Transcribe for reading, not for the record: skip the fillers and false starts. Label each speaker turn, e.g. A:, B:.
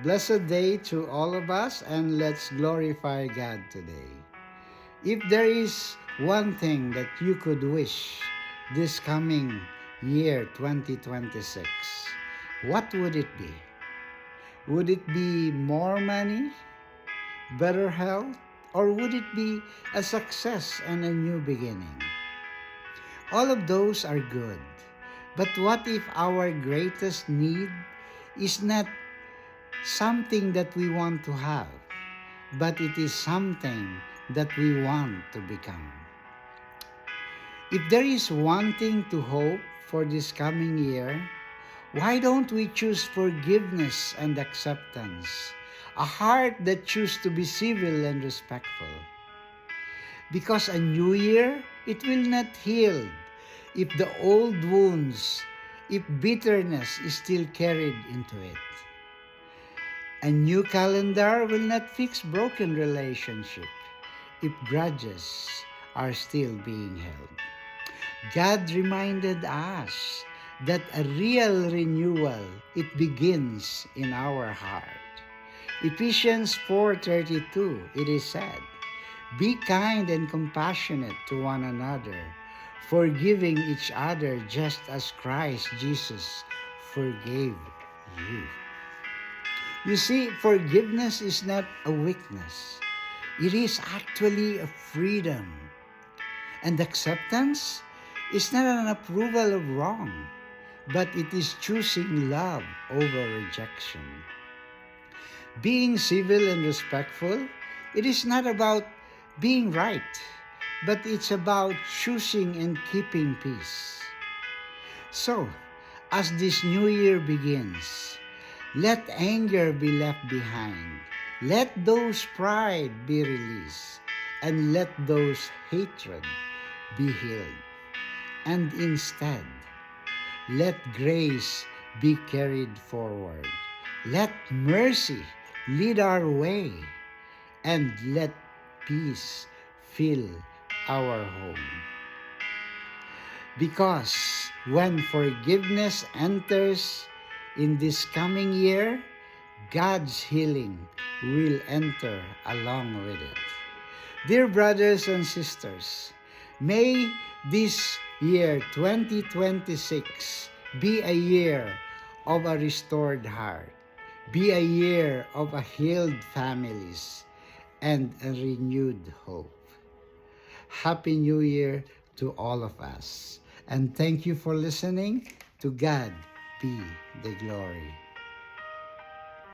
A: Blessed day to all of us, and let's glorify God today. If there is one thing that you could wish this coming year 2026, what would it be? Would it be more money, better health, or would it be a success and a new beginning? All of those are good. But what if our greatest need is not something that we want to have, but it is something that we want to become? If there is one thing to hope for this coming year, why don't we choose forgiveness and acceptance? A heart that chooses to be civil and respectful. Because a new year, it will not heal if the old wounds, if bitterness is still carried into it. A new calendar will not fix broken relationship if grudges are still being held. God reminded us that a real renewal, it begins in our heart. Ephesians 4:32, it is said, "Be kind and compassionate to one another, forgiving each other just as Christ Jesus forgave you." You see, forgiveness is not a weakness. It is actually a freedom. And acceptance is not an approval of wrong, but it is choosing love over rejection. Being civil and respectful, it is not about being right, but it's about choosing and keeping peace. So, as this new year begins, let anger be left behind. Let those pride be released. And let those hatred be healed. And instead, let grace be carried forward. Let mercy lead our way. And let peace fill our home. Because when forgiveness enters in this coming year, God's healing will enter along with it. Dear brothers and sisters, may this year 2026 be a year of a restored heart, be a year of a healed families, and a renewed hope. Happy New Year to all of us. And thank you for listening. To God be the glory.